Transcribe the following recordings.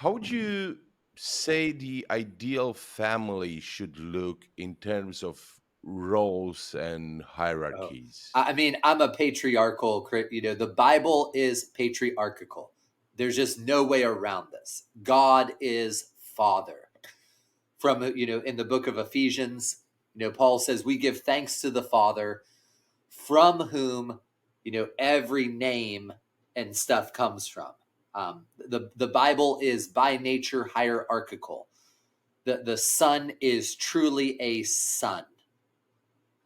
How would you say the ideal family should look in terms of roles and Oh, hierarchies? I mean, I'm a patriarchal, the Bible is patriarchal. There's just no way around this. God is Father. From, in the book of Ephesians, Paul says, we give thanks to the Father from whom, every name and stuff comes from. The Bible is by nature hierarchical. The Son is truly a son.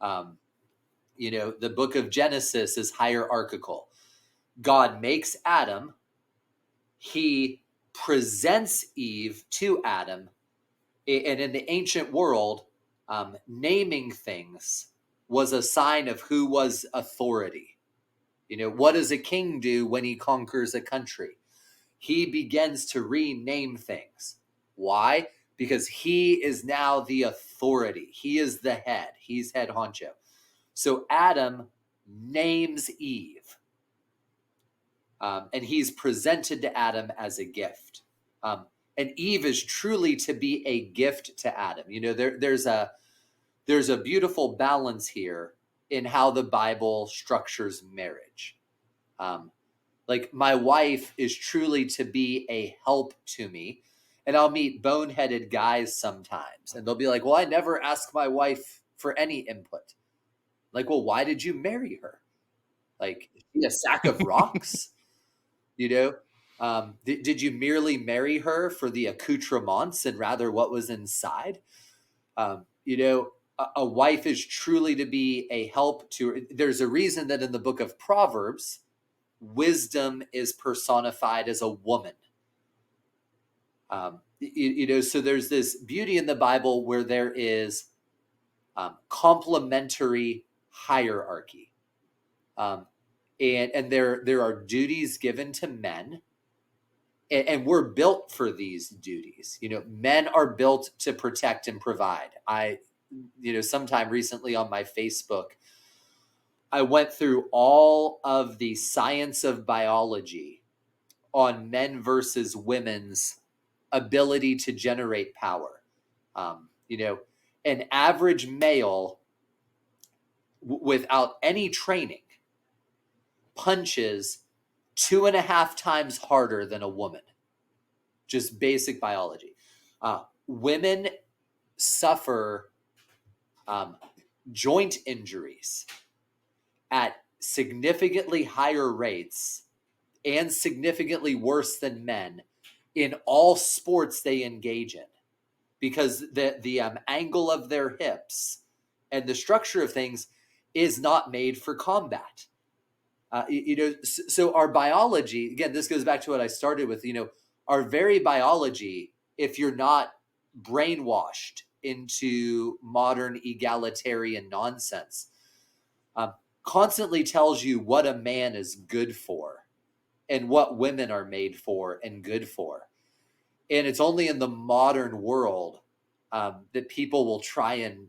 Um, the book of Genesis is hierarchical. God makes Adam. He presents Eve to Adam. And in the ancient world, naming things was a sign of who was authority. What does a king do when he conquers a country? He begins to rename things. Why? Because he is now the authority. He is the head. He's head honcho. So Adam names Eve, and he's presented to Adam as a gift. And Eve is truly to be a gift to Adam. There's a beautiful balance here in how the Bible structures marriage. Like my wife is truly to be a help to me. And I'll meet boneheaded guys sometimes, and they'll be like, well, I never ask my wife for any input. Like, well, why did you marry her? Like, is she a sack of rocks? Did you merely marry her for the accoutrements and rather what was inside? A wife is truly to be a help to her. There's a reason that in the book of Proverbs, wisdom is personified as a woman. So there's this beauty in the Bible where there is complementary hierarchy. And there are duties given to men, and we're built for these duties. Men are built to protect and provide. Sometime recently on my Facebook, I went through all of the science of biology on men versus women's ability to generate power. An average male without any training punches 2.5 times harder than a woman. Just basic biology. Women suffer joint injuries at significantly higher rates and significantly worse than men in all sports they engage in, because the angle of their hips and the structure of things is not made for combat. So our biology, again, this goes back to what I started with, our very biology, if you're not brainwashed into modern egalitarian nonsense, constantly tells you what a man is good for and what women are made for and good for. And it's only in the modern world that people will try and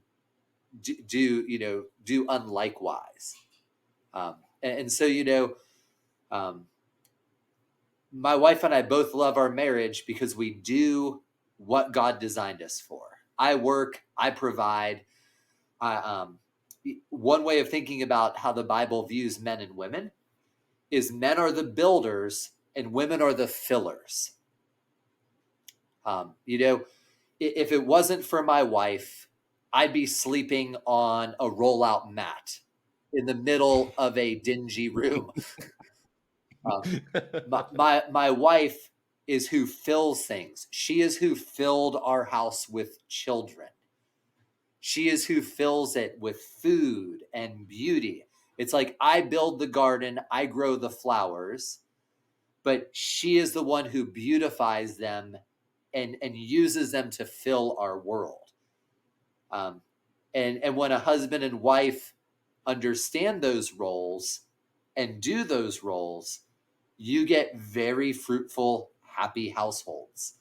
do unlikewise. And so, my wife and I both love our marriage because we do what God designed us for. I work, I provide. One way of thinking about how the Bible views men and women is men are the builders and women are the fillers. If it wasn't for my wife, I'd be sleeping on a rollout mat in the middle of a dingy room. My wife is who fills things. She is who filled our house with children. She is who fills it with food and beauty. It's like I build the garden, I grow the flowers, but she is the one who beautifies them and uses them to fill our world. And when a husband and wife understand those roles and do those roles, you get very fruitful, happy households.